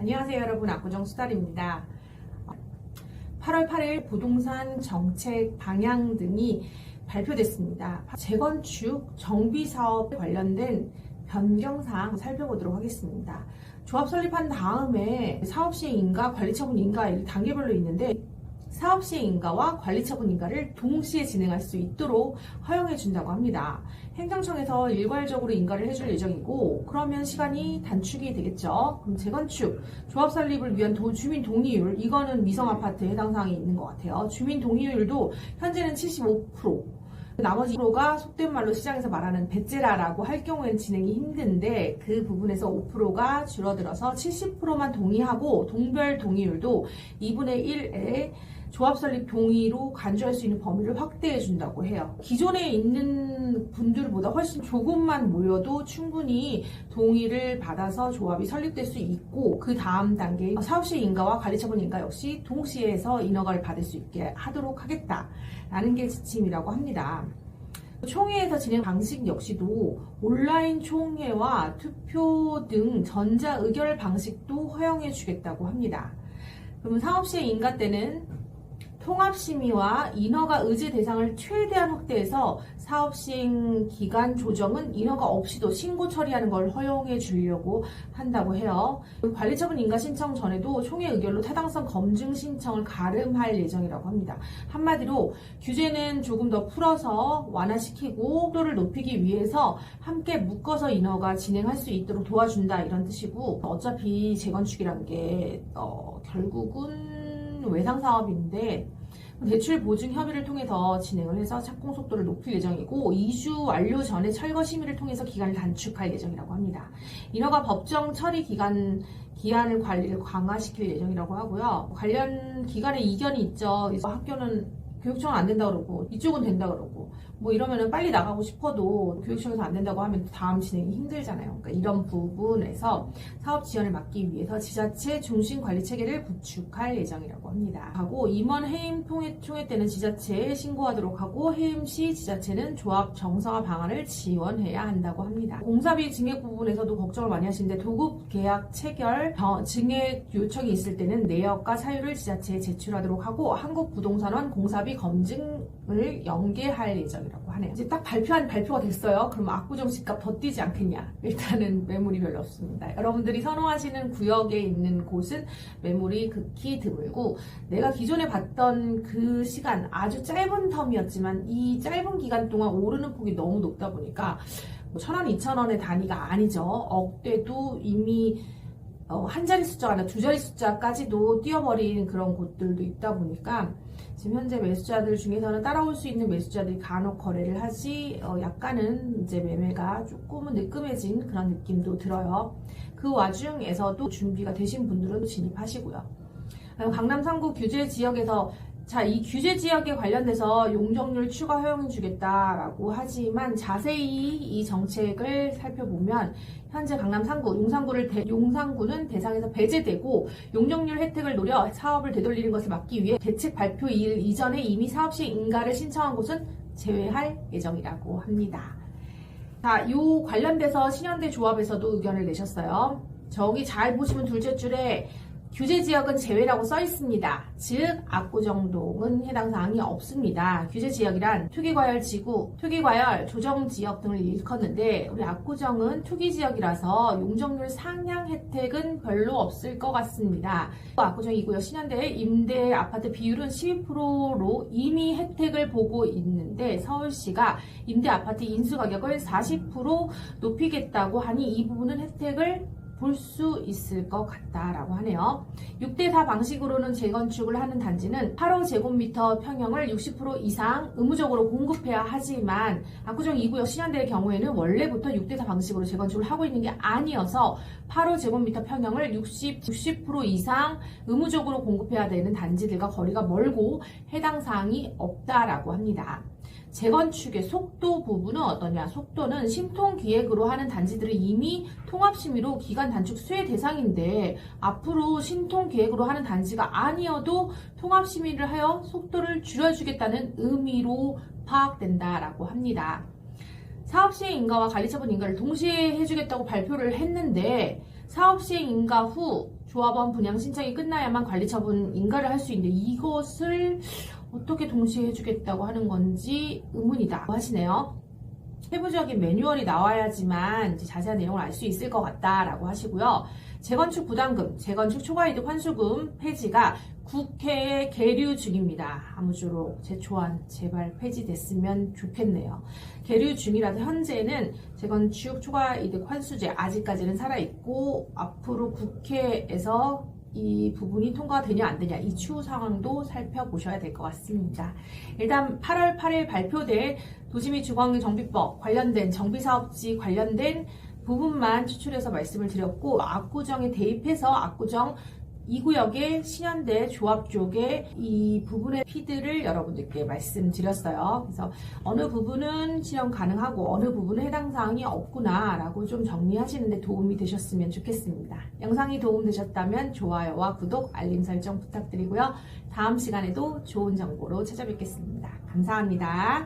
안녕하세요 여러분, 압구정 수달입니다. 8월 8일 부동산 정책 방향 등이 발표됐습니다. 재건축 정비사업 관련된 변경사항 살펴보도록 하겠습니다. 조합 설립한 다음에 사업시행 인가, 관리처분 인가 이 단계별로 있는데 사업시행 인가와 관리처분 인가를 동시에 진행할 수 있도록 허용해 준다고 합니다. 행정청에서 일괄적으로 인가를 해줄 예정이고 그러면 시간이 단축이 되겠죠. 그럼 재건축, 조합 설립을 위한 주민 동의율, 이거는 미성아파트에 해당 사항이 있는 것 같아요. 주민 동의율도 현재는 75%, 나머지 5%가 속된 말로 시장에서 말하는 배째라라고 할 경우에는 진행이 힘든데 그 부분에서 5%가 줄어들어서 70%만 동의하고 동별 동의율도 2분의 1에 조합 설립 동의로 간주할 수 있는 범위를 확대해 준다고 해요. 기존에 있는 분들보다 훨씬 조금만 모여도 충분히 동의를 받아서 조합이 설립될 수 있고 그 다음 단계 사업시 인가와 관리처분 인가 역시 동시에 해서 인허가를 받을 수 있게 하도록 하겠다라는 게 지침이라고 합니다. 총회에서 진행 방식 역시도 온라인 총회와 투표 등 전자 의결 방식도 허용해 주겠다고 합니다. 그러면 사업시행 인가 때는 통합심의와 인허가 의제 대상을 최대한 확대해서 사업시행 기간 조정은 인허가 없이도 신고 처리하는 걸 허용해 주려고 한다고 해요. 관리처분 인가 신청 전에도 총회 의결로 타당성 검증 신청을 가름할 예정이라고 합니다. 한마디로 규제는 조금 더 풀어서 완화시키고 속도를 높이기 위해서 함께 묶어서 인허가 진행할 수 있도록 도와준다 이런 뜻이고, 어차피 재건축이란 게 결국은 외상사업인데 대출 보증 협의를 통해서 진행을 해서 착공 속도를 높일 예정이고 이주 완료 전에 철거 심의를 통해서 기간을 단축할 예정이라고 합니다. 인허가 법정 처리 기한을 관리를 강화시킬 예정이라고 하고요. 관련 기간에 이견이 있죠. 학교는 교육청은 안 된다 그러고 이쪽은 된다 그러고 뭐 이러면은 빨리 나가고 싶어도 교육청에서 안 된다고 하면 다음 진행이 힘들잖아요. 그러니까 이런 부분에서 사업 지원을 막기 위해서 지자체 중심 관리 체계를 구축할 예정이라고 합니다. 하고 임원 해임 총회 때는 지자체에 신고하도록 하고 해임 시 지자체는 조합 정상화 방안을 지원해야 한다고 합니다. 공사비 증액 부분에서도 걱정을 많이 하시는데 도급 계약 체결 증액 요청이 있을 때는 내역과 사유를 지자체에 제출하도록 하고 한국부동산원 공사비 검증을 연계할 예정이라고 하네요. 이제 딱 발표가 됐어요. 그럼 압구정 집값 더 뛰지 않겠냐? 일단은 매물이 별로 없습니다. 여러분들이 선호하시는 구역에 있는 곳은 매물이 극히 드물고 내가 기존에 봤던 그 시간 아주 짧은 텀이었지만 이 짧은 기간 동안 오르는 폭이 너무 높다 보니까 1,000원, 2,000원의 단위가 아니죠. 억대도 이미 한 자리 숫자가 아니라 두 자리 숫자까지도 뛰어버린 그런 곳들도 있다 보니까 지금 현재 매수자들 중에서는 따라올 수 있는 매수자들이 간혹 거래를 하지 약간은 이제 매매가 조금은 느끔해진 그런 느낌도 들어요. 그 와중에서도 준비가 되신 분들은 진입하시고요. 강남 3구 규제 지역에서 이 규제 지역에 관련돼서 용적률 추가 허용해 주겠다라고 하지만 자세히 이 정책을 살펴보면 현재 강남 3구, 용산구는 대상에서 배제되고 용적률 혜택을 노려 사업을 되돌리는 것을 막기 위해 대책 발표일 이전에 이미 사업시행 인가를 신청한 곳은 제외할 예정이라고 합니다. 요 관련돼서 신현대 조합에서도 의견을 내셨어요. 저기 잘 보시면 둘째 줄에 규제 지역은 제외라고 써 있습니다. 즉 압구정동은 해당 사항이 없습니다. 규제 지역이란 투기과열 지구, 투기과열 조정 지역 등을 일컫는데 우리 압구정은 투기 지역이라서 용적률 상향 혜택은 별로 없을 것 같습니다. 압구정 2구역 신현대 임대 아파트 비율은 12%로 이미 혜택을 보고 있는데 서울시가 임대 아파트 인수 가격을 40% 높이겠다고 하니 이 부분은 혜택을 볼 수 있을 것 같다라고 하네요. 6대4 방식으로는 재건축을 하는 단지는 8호제곱미터 평형을 60% 이상 의무적으로 공급해야 하지만 압구정 2구역 신현대의 경우에는 원래부터 6대4 방식으로 재건축을 하고 있는 게 아니어서 8호제곱미터 평형을 60% 이상 의무적으로 공급해야 되는 단지들과 거리가 멀고 해당 사항이 없다라고 합니다. 재건축의 속도 부분은 어떠냐? 속도는 심통기획으로 하는 단지들은 이미 통합심의로 기간 단축 수혜 대상인데 앞으로 심통기획으로 하는 단지가 아니어도 통합심의를 하여 속도를 줄여주겠다는 의미로 파악된다라고 합니다. 사업시행 인가와 관리처분 인가를 동시에 해주겠다고 발표를 했는데 사업시행 인가 후 조합원 분양 신청이 끝나야만 관리처분 인가를 할 수 있는데 이것을 어떻게 동시에 해주겠다고 하는 건지 의문이다 하시네요. 세부적인 매뉴얼이 나와야지만 이제 자세한 내용을 알 수 있을 것 같다라고 하시고요. 재건축 부담금, 재건축 초과이득 환수금 폐지가 국회에 계류 중입니다. 아무쪼록 제초안 제발 폐지됐으면 좋겠네요. 계류 중이라서 현재는 재건축 초과이득 환수제 아직까지는 살아있고 앞으로 국회에서 이 부분이 통과가 되냐 안 되냐 이 추후 상황도 살펴보셔야 될 것 같습니다. 일단 8월 8일 발표될 도시및 주거환경정비법 관련된 정비사업지 관련된 부분만 추출해서 말씀을 드렸고 압구정에 대입해서 압구정 2구역의 신현대 조합 쪽에 이 부분의 피드를 여러분들께 말씀드렸어요. 그래서 어느 부분은 실현 가능하고 어느 부분은 해당 사항이 없구나 라고 좀 정리하시는데 도움이 되셨으면 좋겠습니다. 영상이 도움되셨다면 좋아요와 구독, 알림 설정 부탁드리고요. 다음 시간에도 좋은 정보로 찾아뵙겠습니다. 감사합니다.